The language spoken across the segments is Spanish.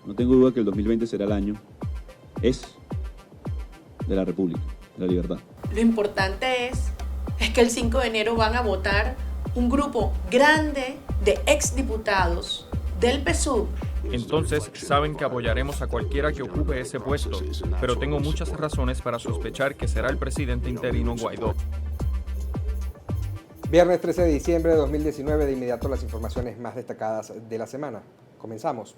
No tengo duda que el 2020 será el año, es de la República, de la libertad. Lo importante es que el 5 de enero van a votar un grupo grande de exdiputados del PSUV. Entonces saben que apoyaremos a cualquiera que ocupe ese puesto, pero tengo muchas razones para sospechar que será el presidente interino Guaidó. Viernes 13 de diciembre de 2019, de inmediato las informaciones más destacadas de la semana. Comenzamos.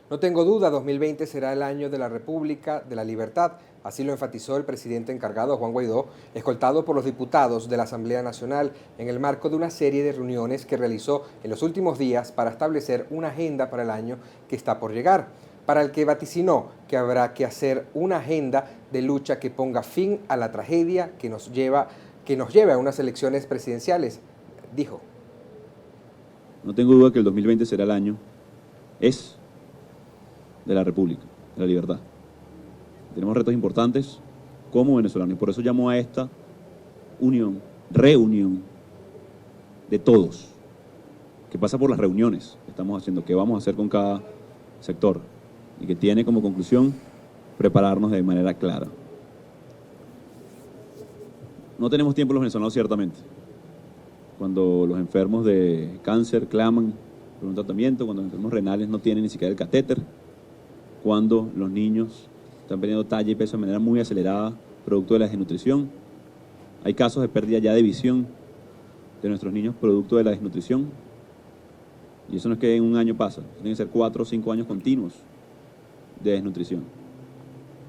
No tengo duda, 2020 será el año de la República, de la libertad. Así lo enfatizó el presidente encargado, Juan Guaidó, escoltado por los diputados de la Asamblea Nacional en el marco de una serie de reuniones que realizó en los últimos días para establecer una agenda para el año que está por llegar, para el que vaticinó que habrá que hacer una agenda de lucha que ponga fin a la tragedia que nos lleve a unas elecciones presidenciales, dijo. No tengo duda que el 2020 será el año, es de la República, de la libertad. Tenemos retos importantes como venezolanos y por eso llamo a esta reunión de todos, que pasa por las reuniones que estamos haciendo, que vamos a hacer con cada sector y que tiene como conclusión prepararnos de manera clara. No tenemos tiempo los venezolanos, ciertamente. Cuando los enfermos de cáncer claman por un tratamiento, cuando los enfermos renales no tienen ni siquiera el catéter, cuando los niños están perdiendo talla y peso de manera muy acelerada, producto de la desnutrición. Hay casos de pérdida ya de visión de nuestros niños, producto de la desnutrición. Y eso no es que en un año pasa, tienen que ser 4 o 5 años continuos de desnutrición.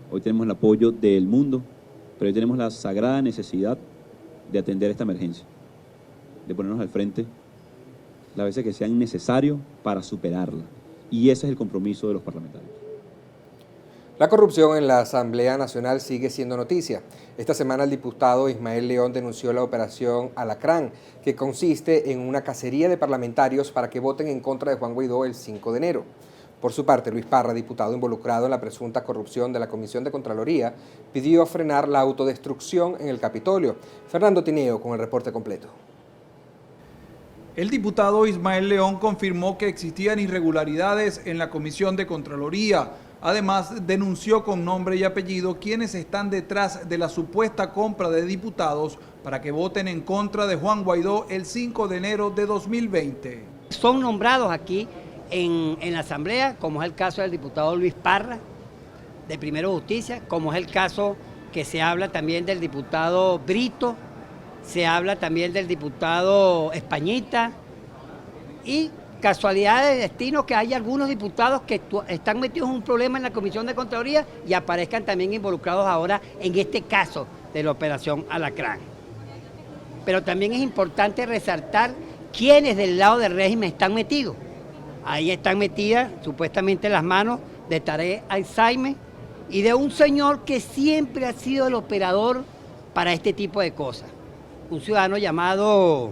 Hoy tenemos el apoyo del mundo, pero hoy tenemos la sagrada necesidad de atender esta emergencia, de ponernos al frente las veces que sean necesarios para superarla. Y ese es el compromiso de los parlamentarios. La corrupción en la Asamblea Nacional sigue siendo noticia. Esta semana el diputado Ismael León denunció la operación Alacrán, que consiste en una cacería de parlamentarios para que voten en contra de Juan Guaidó el 5 de enero. Por su parte, Luis Parra, diputado involucrado en la presunta corrupción de la Comisión de Contraloría, pidió frenar la autodestrucción en el Capitolio. Fernando Tineo con el reporte completo. El diputado Ismael León confirmó que existían irregularidades en la Comisión de Contraloría. Además, denunció con nombre y apellido quienes están detrás de la supuesta compra de diputados para que voten en contra de Juan Guaidó el 5 de enero de 2020. Son nombrados aquí en la Asamblea, como es el caso del diputado Luis Parra, de Primero Justicia, como es el caso que se habla también del diputado Brito, se habla también del diputado Españita y casualidad de destino que hay algunos diputados que están metidos en un problema en la Comisión de Contraloría y aparezcan también involucrados ahora en este caso de la operación Alacrán. Pero también es importante resaltar quiénes del lado del régimen están metidos. Ahí están metidas supuestamente las manos de Tarek Al-Saime y de un señor que siempre ha sido el operador para este tipo de cosas. Un ciudadano llamado,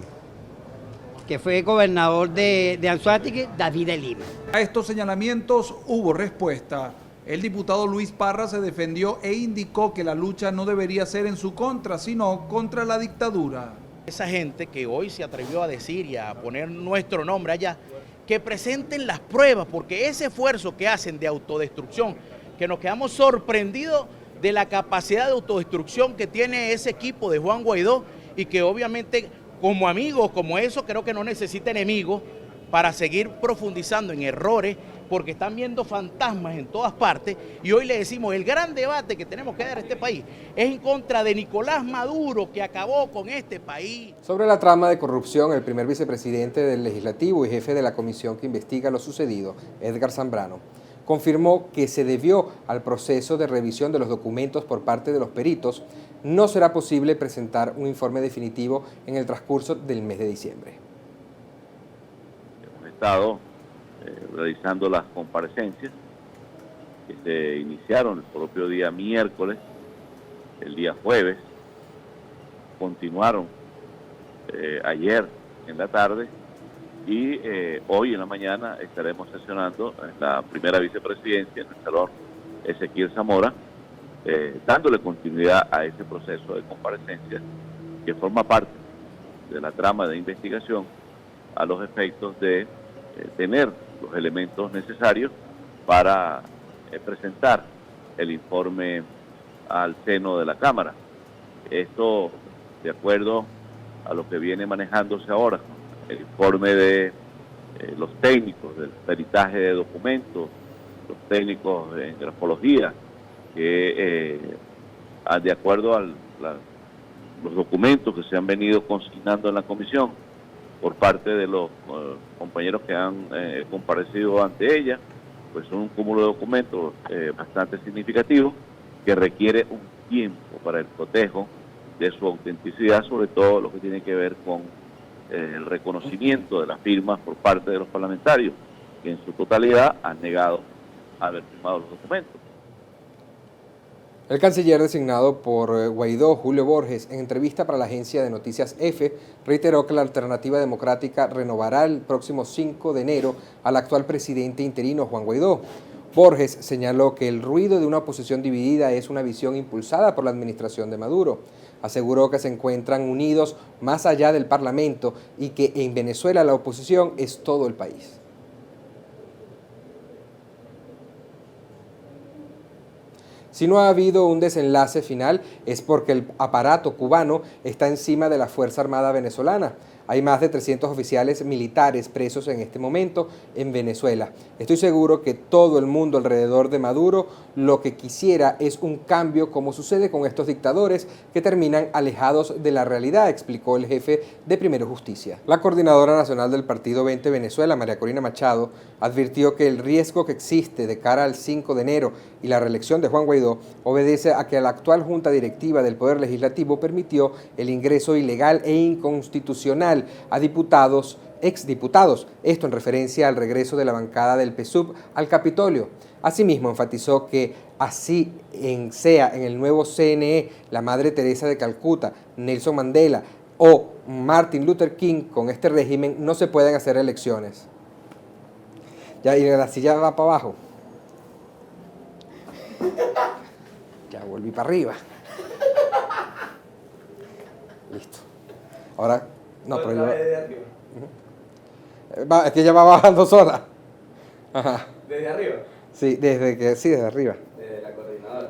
que fue gobernador de Anzoátegui, David de Lima. A estos señalamientos hubo respuesta. El diputado Luis Parra se defendió e indicó que la lucha no debería ser en su contra, sino contra la dictadura. Esa gente que hoy se atrevió a decir y a poner nuestro nombre allá, que presenten las pruebas, porque ese esfuerzo que hacen de autodestrucción, que nos quedamos sorprendidos de la capacidad de autodestrucción que tiene ese equipo de Juan Guaidó y que obviamente como amigos, como eso, creo que no necesita enemigos para seguir profundizando en errores, porque están viendo fantasmas en todas partes. Y hoy le decimos, el gran debate que tenemos que dar a este país es en contra de Nicolás Maduro, que acabó con este país. Sobre la trama de corrupción, el primer vicepresidente del Legislativo y jefe de la comisión que investiga lo sucedido, Edgar Zambrano, confirmó que se debió al proceso de revisión de los documentos por parte de los peritos. No será posible presentar un informe definitivo en el transcurso del mes de diciembre. Hemos estado realizando las comparecencias que se iniciaron el propio día miércoles, el día jueves, continuaron ayer en la tarde y hoy en la mañana estaremos sesionando en la primera vicepresidencia, en el salón Ezequiel Zamora, dándole continuidad a ese proceso de comparecencia que forma parte de la trama de investigación a los efectos de tener los elementos necesarios para presentar el informe al seno de la Cámara. Esto, de acuerdo a lo que viene manejándose ahora, el informe de los técnicos del peritaje de documentos, los técnicos en grafología, que de acuerdo a los documentos que se han venido consignando en la comisión por parte de los compañeros que han comparecido ante ella, pues son un cúmulo de documentos bastante significativos que requiere un tiempo para el cotejo de su autenticidad, sobre todo lo que tiene que ver con el reconocimiento de las firmas por parte de los parlamentarios, que en su totalidad han negado haber firmado los documentos. El canciller designado por Guaidó, Julio Borges, en entrevista para la agencia de noticias EFE, reiteró que la Alternativa Democrática renovará el próximo 5 de enero al actual presidente interino Juan Guaidó. Borges señaló que el ruido de una oposición dividida es una visión impulsada por la administración de Maduro. Aseguró que se encuentran unidos más allá del Parlamento y que en Venezuela la oposición es todo el país. Si no ha habido un desenlace final es porque el aparato cubano está encima de la Fuerza Armada venezolana. Hay más de 300 oficiales militares presos en este momento en Venezuela. Estoy seguro que todo el mundo alrededor de Maduro lo que quisiera es un cambio, como sucede con estos dictadores que terminan alejados de la realidad, explicó el jefe de Primero Justicia. La coordinadora nacional del Partido 20 Venezuela, María Corina Machado, advirtió que el riesgo que existe de cara al 5 de enero y la reelección de Juan Guaidó obedece a que la actual Junta Directiva del Poder Legislativo permitió el ingreso ilegal e inconstitucional a diputados, exdiputados, esto en referencia al regreso de la bancada del PSUV al Capitolio. Asimismo, enfatizó que así sea en el nuevo CNE, la Madre Teresa de Calcuta, Nelson Mandela o Martin Luther King, con este régimen no se pueden hacer elecciones. Ya, y la silla va para abajo. Ya volví para arriba. Listo. Ahora, no, pero yo... Es que ella va bajando sola. Ajá. ¿Desde arriba? Sí, desde arriba. Desde la coordinadora.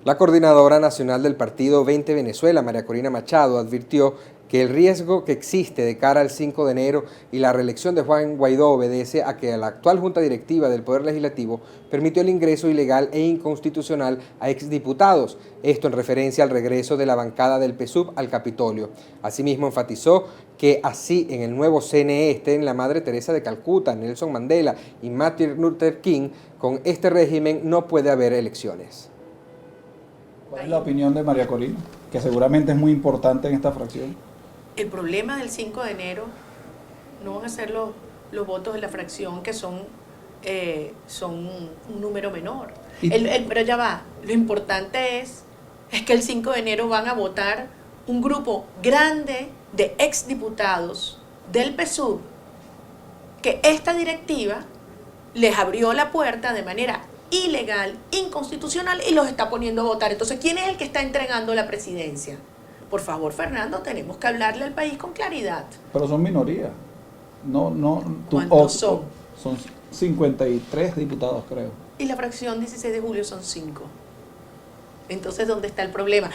La coordinadora nacional del Partido 20 Venezuela, María Corina Machado, advirtió que el riesgo que existe de cara al 5 de enero y la reelección de Juan Guaidó obedece a que la actual Junta Directiva del Poder Legislativo permitió el ingreso ilegal e inconstitucional a exdiputados, esto en referencia al regreso de la bancada del PSUV al Capitolio. Asimismo, enfatizó que así en el nuevo CNE estén la Madre Teresa de Calcuta, Nelson Mandela y Martin Luther King, con este régimen no puede haber elecciones. ¿Cuál es la opinión de María Corina? Que seguramente es muy importante en esta fracción. El problema del 5 de enero no van a ser los votos de la fracción, que son un número menor. Pero ya va, lo importante es que el 5 de enero van a votar un grupo grande de exdiputados del PSUV, que esta directiva les abrió la puerta de manera ilegal, inconstitucional, y los está poniendo a votar. Entonces, ¿quién es el que está entregando la presidencia? Por favor, Fernando, tenemos que hablarle al país con claridad. Pero son minoría. ¿Cuántos son? Son 53 diputados, creo. Y la fracción 16 de julio son 5. Entonces, ¿dónde está el problema?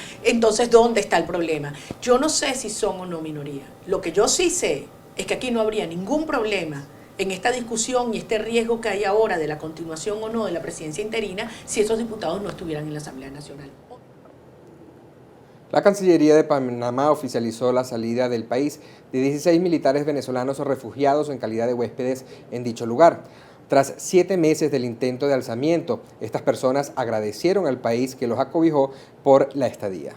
Yo no sé si son o no minoría. Lo que yo sí sé es que aquí no habría ningún problema en esta discusión y este riesgo que hay ahora de la continuación o no de la presidencia interina si esos diputados no estuvieran en la Asamblea Nacional. La Cancillería de Panamá oficializó la salida del país de 16 militares venezolanos refugiados en calidad de huéspedes en dicho lugar. Tras 7 meses del intento de alzamiento, estas personas agradecieron al país que los acobijó por la estadía.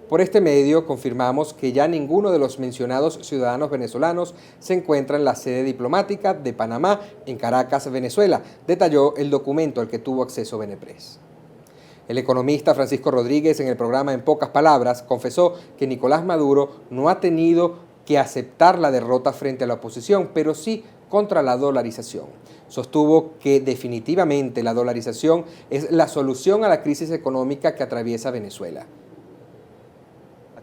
Por este medio confirmamos que ya ninguno de los mencionados ciudadanos venezolanos se encuentra en la sede diplomática de Panamá en Caracas, Venezuela, detalló el documento al que tuvo acceso Venepress. El economista Francisco Rodríguez, en el programa En Pocas Palabras, confesó que Nicolás Maduro no ha tenido que aceptar la derrota frente a la oposición, pero sí contra la dolarización. Sostuvo que definitivamente la dolarización es la solución a la crisis económica que atraviesa Venezuela.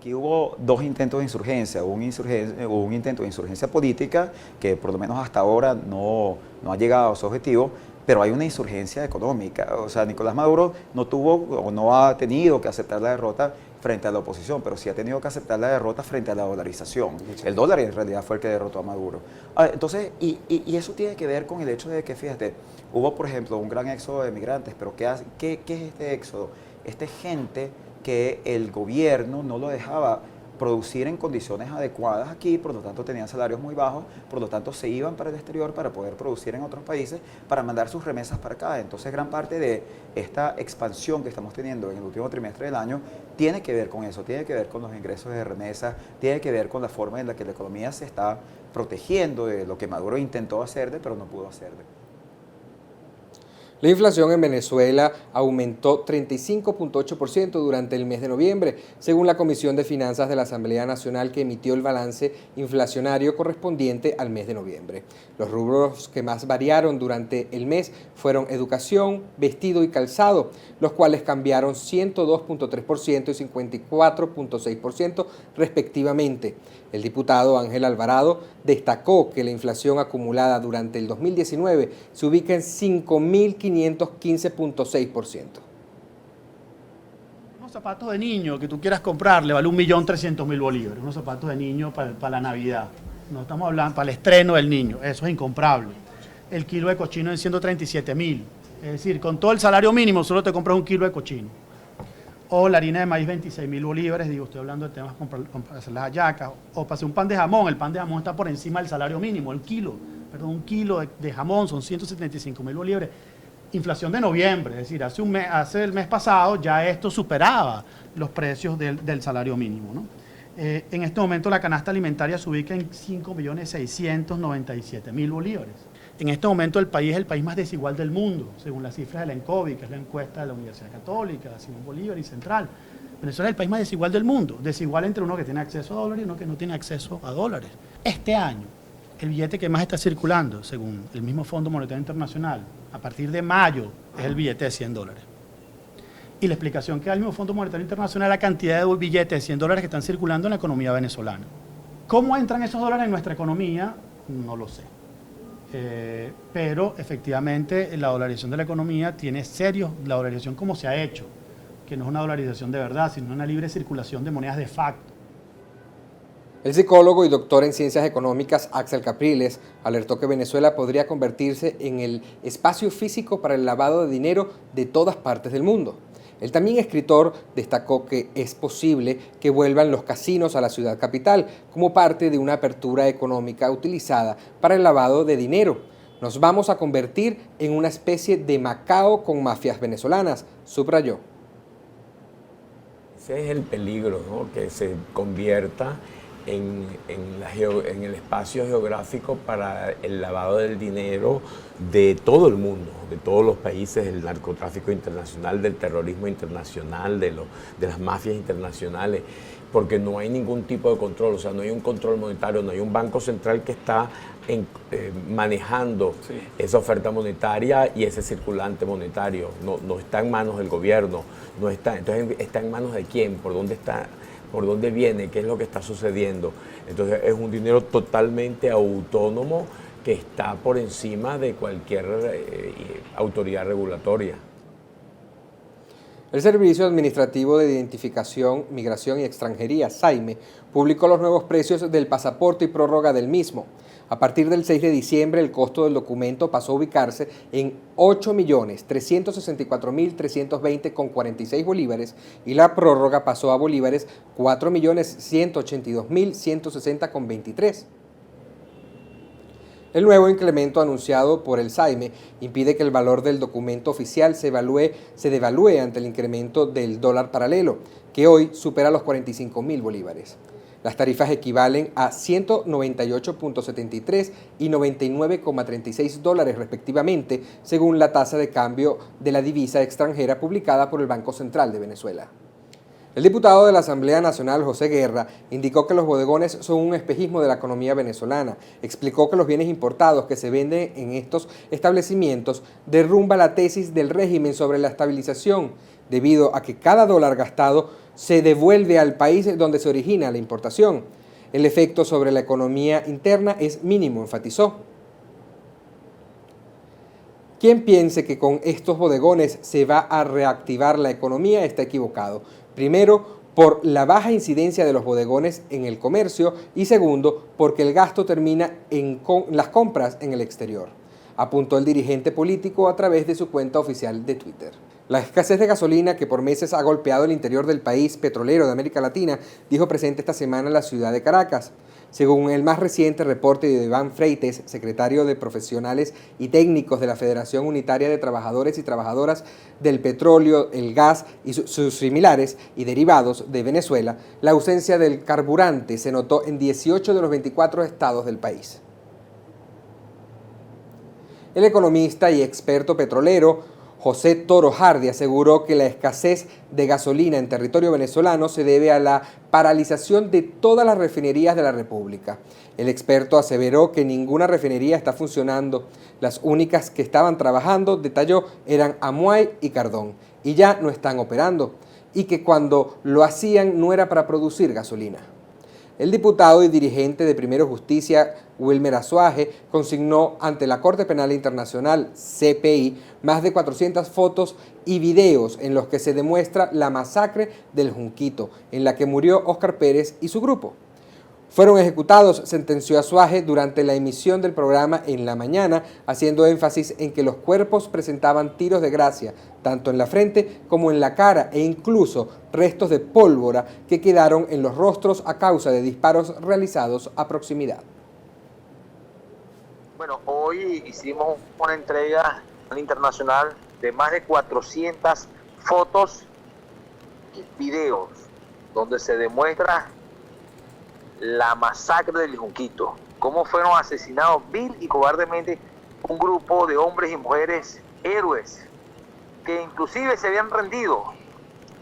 aquí hubo dos intentos de insurgencia. Hubo un intento de insurgencia política que por lo menos hasta ahora no ha llegado a su objetivo, pero hay una insurgencia económica. O sea, Nicolás Maduro no tuvo o no ha tenido que aceptar la derrota frente a la oposición, pero sí ha tenido que aceptar la derrota frente a la dolarización. El dólar en realidad fue el que derrotó a Maduro. Entonces, y eso tiene que ver con el hecho de que, fíjate, hubo, por ejemplo, un gran éxodo de migrantes, pero ¿qué es este éxodo? Esta gente que el gobierno no lo dejaba producir en condiciones adecuadas aquí, por lo tanto tenían salarios muy bajos, por lo tanto se iban para el exterior para poder producir en otros países, para mandar sus remesas para acá. Entonces gran parte de esta expansión que estamos teniendo en el último trimestre del año tiene que ver con eso, tiene que ver con los ingresos de remesas, tiene que ver con la forma en la que la economía se está protegiendo de lo que Maduro intentó hacer, pero no pudo hacer. La inflación en Venezuela aumentó 35.8% durante el mes de noviembre, según la Comisión de Finanzas de la Asamblea Nacional, que emitió el balance inflacionario correspondiente al mes de noviembre. Los rubros que más variaron durante el mes fueron educación, vestido y calzado, los cuales cambiaron 102.3% y 54.6% respectivamente. El diputado Ángel Alvarado destacó que la inflación acumulada durante el 2019 se ubica en 5.515.6%. Unos zapatos de niño que tú quieras comprar le vale 1.300.000 bolívares, unos zapatos de niño para la Navidad. No estamos hablando para el estreno del niño, eso es incomparable. El kilo de cochino en 137.000, es decir, con todo el salario mínimo solo te compras un kilo de cochino. O la harina de maíz 26.000 bolívares, digo, estoy hablando de temas para hacer las hallacas, o para hacer un pan de jamón, el pan de jamón está por encima del salario mínimo, un kilo de jamón son 175.000 bolívares. Inflación de noviembre, es decir, hace el mes pasado ya esto superaba los precios del salario mínimo, ¿no? En este momento la canasta alimentaria se ubica en 5.697.000 bolívares. En este momento el país es el país más desigual del mundo, según las cifras de la ENCOVI, que es la encuesta de la Universidad Católica, Simón Bolívar y Central. Venezuela es el país más desigual del mundo, desigual entre uno que tiene acceso a dólares y uno que no tiene acceso a dólares. Este año, el billete que más está circulando, según el mismo Fondo Monetario Internacional, a partir de mayo, es el billete de $100. Y la explicación que da el mismo Fondo Monetario Internacional es la cantidad de billetes de $100 que están circulando en la economía venezolana. ¿Cómo entran esos dólares en nuestra economía? No lo sé. Pero efectivamente la dolarización de la economía tiene serios, la dolarización como se ha hecho, que no es una dolarización de verdad, sino una libre circulación de monedas de facto. El psicólogo y doctor en ciencias económicas Axel Capriles alertó que Venezuela podría convertirse en el espacio físico para el lavado de dinero de todas partes del mundo. El también escritor destacó que es posible que vuelvan los casinos a la ciudad capital como parte de una apertura económica utilizada para el lavado de dinero. Nos vamos a convertir en una especie de Macao con mafias venezolanas, subrayó. Ese es el peligro, ¿no? Que se convierta en el espacio geográfico para el lavado del dinero de todo el mundo, de todos los países, del narcotráfico internacional, del terrorismo internacional, de las mafias internacionales, porque no hay ningún tipo de control, o sea, no hay un control monetario, no hay un banco central que está manejando esa oferta monetaria y ese circulante monetario, no está en manos del gobierno, entonces está en manos de quién, por dónde está, por dónde viene, qué es lo que está sucediendo. Entonces es un dinero totalmente autónomo que está por encima de cualquier autoridad regulatoria. El Servicio Administrativo de Identificación, Migración y Extranjería, SAIME, publicó los nuevos precios del pasaporte y prórroga del mismo. A partir del 6 de diciembre, el costo del documento pasó a ubicarse en 8.364.320,46 bolívares y la prórroga pasó a bolívares 4.182.160,23. El nuevo incremento anunciado por el SAIME impide que el valor del documento oficial se devalúe ante el incremento del dólar paralelo, que hoy supera los 45.000 bolívares. Las tarifas equivalen a 198.73 y 99,36 dólares respectivamente, según la tasa de cambio de la divisa extranjera publicada por el Banco Central de Venezuela. El diputado de la Asamblea Nacional, José Guerra, indicó que los bodegones son un espejismo de la economía venezolana. Explicó que los bienes importados que se venden en estos establecimientos derrumba la tesis del régimen sobre la estabilización, debido a que cada dólar gastado se devuelve al país donde se origina la importación. El efecto sobre la economía interna es mínimo, enfatizó. Quien piense que con estos bodegones se va a reactivar la economía está equivocado. Primero, por la baja incidencia de los bodegones en el comercio y segundo, porque el gasto termina en las compras en el exterior, apuntó el dirigente político a través de su cuenta oficial de Twitter. La escasez de gasolina que por meses ha golpeado el interior del país petrolero de América Latina dijo presente esta semana en la ciudad de Caracas. Según el más reciente reporte de Iván Freites, secretario de Profesionales y Técnicos de la Federación Unitaria de Trabajadores y Trabajadoras del Petróleo, el Gas y sus similares y derivados de Venezuela, la ausencia del carburante se notó en 18 de los 24 estados del país. El economista y experto petrolero José Toro Hardy aseguró que la escasez de gasolina en territorio venezolano se debe a la paralización de todas las refinerías de la República. El experto aseveró que ninguna refinería está funcionando. Las únicas que estaban trabajando, detalló, eran Amuay y Cardón, y ya no están operando, y que cuando lo hacían no era para producir gasolina. El diputado y dirigente de Primero Justicia, Wilmer Azuaje, consignó ante la Corte Penal Internacional, CPI, más de 400 fotos y videos en los que se demuestra la masacre del Junquito, en la que murió Óscar Pérez y su grupo. Fueron ejecutados, sentenció Azuaje durante la emisión del programa En la Mañana, haciendo énfasis en que los cuerpos presentaban tiros de gracia, tanto en la frente como en la cara, e incluso restos de pólvora que quedaron en los rostros a causa de disparos realizados a proximidad. Bueno, hoy hicimos una entrega internacional de más de 400 fotos y videos donde se demuestra la masacre del Junquito, cómo fueron asesinados vil y cobardemente un grupo de hombres y mujeres héroes que inclusive se habían rendido,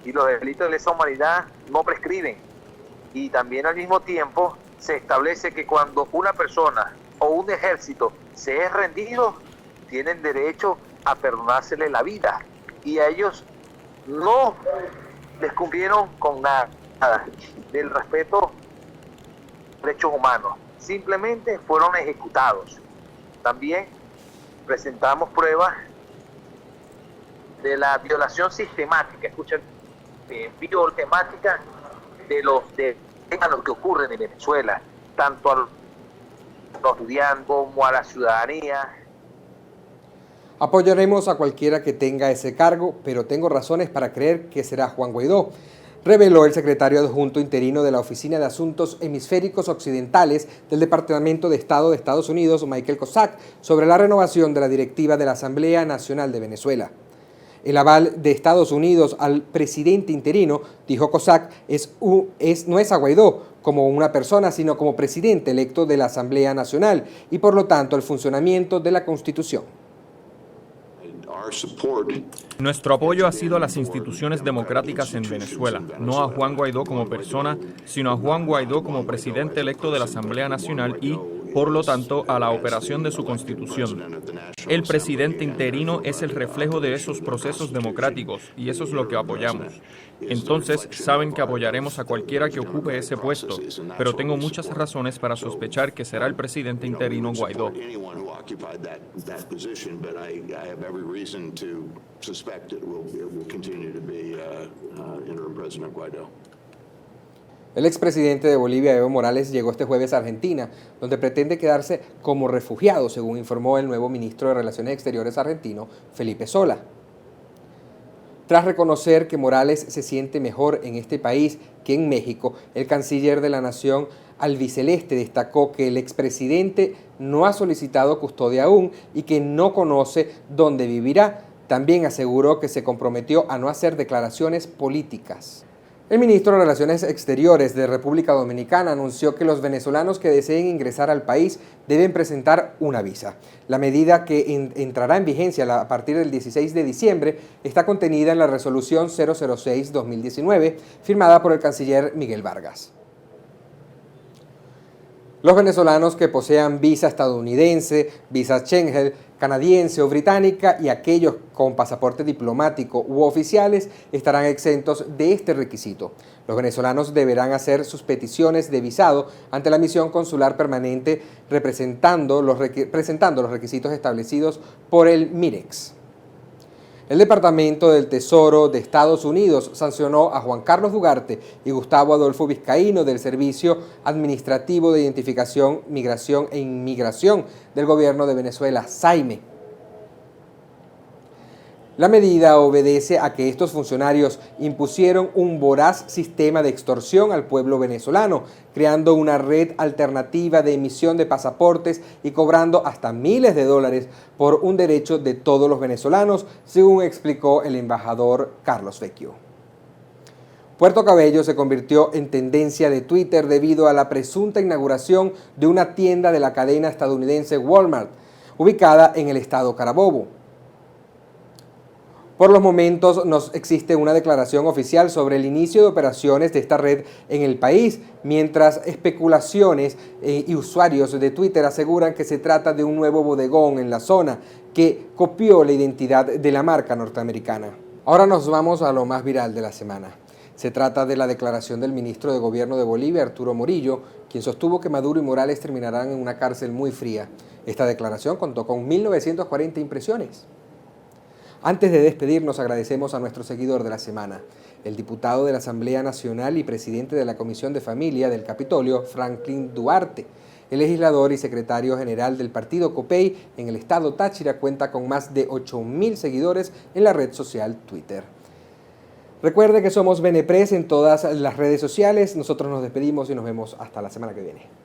y los delitos de lesa humanidad no prescriben. Y también al mismo tiempo se establece que cuando una persona o un ejército se es rendido, tienen derecho a perdonársele la vida, y a ellos no les cumplieron con nada del respeto derechos humanos, simplemente fueron ejecutados. También presentamos pruebas de la violación sistemática, escuchen, temática de los derechos que ocurren en Venezuela, tanto a los estudiantes como a la ciudadanía. Apoyaremos a cualquiera que tenga ese cargo, pero tengo razones para creer que será Juan Guaidó, reveló el secretario adjunto interino de la Oficina de Asuntos Hemisféricos Occidentales del Departamento de Estado de Estados Unidos, Michael Kosak, sobre la renovación de la directiva de la Asamblea Nacional de Venezuela. El aval de Estados Unidos al presidente interino, dijo Kosak, no es a Guaidó como una persona, sino como presidente electo de la Asamblea Nacional y por lo tanto el funcionamiento de la Constitución. Nuestro apoyo ha sido a las instituciones democráticas en Venezuela, no a Juan Guaidó como persona, sino a Juan Guaidó como presidente electo de la Asamblea Nacional y, por lo tanto, a la operación de su Constitución. El presidente interino es el reflejo de esos procesos democráticos y eso es lo que apoyamos. Entonces, saben que apoyaremos a cualquiera que ocupe ese puesto, pero tengo muchas razones para sospechar que será el presidente interino Guaidó. El expresidente de Bolivia, Evo Morales, llegó este jueves a Argentina, donde pretende quedarse como refugiado, según informó el nuevo ministro de Relaciones Exteriores argentino, Felipe Solá. Tras reconocer que Morales se siente mejor en este país que en México, el canciller de la nación albiceleste destacó que el expresidente no ha solicitado custodia aún y que no conoce dónde vivirá. También aseguró que se comprometió a no hacer declaraciones políticas. El ministro de Relaciones Exteriores de República Dominicana anunció que los venezolanos que deseen ingresar al país deben presentar una visa. La medida, que entrará en vigencia a partir del 16 de diciembre, está contenida en la resolución 006-2019, firmada por el canciller Miguel Vargas. Los venezolanos que posean visa estadounidense, visa Schengen, canadiense o británica, y aquellos con pasaporte diplomático u oficiales estarán exentos de este requisito. Los venezolanos deberán hacer sus peticiones de visado ante la misión consular permanente presentando los requisitos establecidos por el MIREX. El Departamento del Tesoro de Estados Unidos sancionó a Juan Carlos Ugarte y Gustavo Adolfo Vizcaíno del Servicio Administrativo de Identificación, Migración e Inmigración del Gobierno de Venezuela, SAIME. La medida obedece a que estos funcionarios impusieron un voraz sistema de extorsión al pueblo venezolano, creando una red alternativa de emisión de pasaportes y cobrando hasta miles de dólares por un derecho de todos los venezolanos, según explicó el embajador Carlos Vecchio. Puerto Cabello se convirtió en tendencia de Twitter debido a la presunta inauguración de una tienda de la cadena estadounidense Walmart, ubicada en el estado Carabobo. Por los momentos no existe una declaración oficial sobre el inicio de operaciones de esta red en el país, mientras especulaciones y usuarios de Twitter aseguran que se trata de un nuevo bodegón en la zona que copió la identidad de la marca norteamericana. Ahora nos vamos a lo más viral de la semana. Se trata de la declaración del ministro de Gobierno de Bolivia, Arturo Morillo, quien sostuvo que Maduro y Morales terminarán en una cárcel muy fría. Esta declaración contó con 1.940 impresiones. Antes de despedirnos, agradecemos a nuestro seguidor de la semana, el diputado de la Asamblea Nacional y presidente de la Comisión de Familia del Capitolio, Franklin Duarte. El legislador y secretario general del partido COPEI en el estado Táchira cuenta con más de 8.000 seguidores en la red social Twitter. Recuerde que somos Benepress en todas las redes sociales. Nosotros nos despedimos y nos vemos hasta la semana que viene.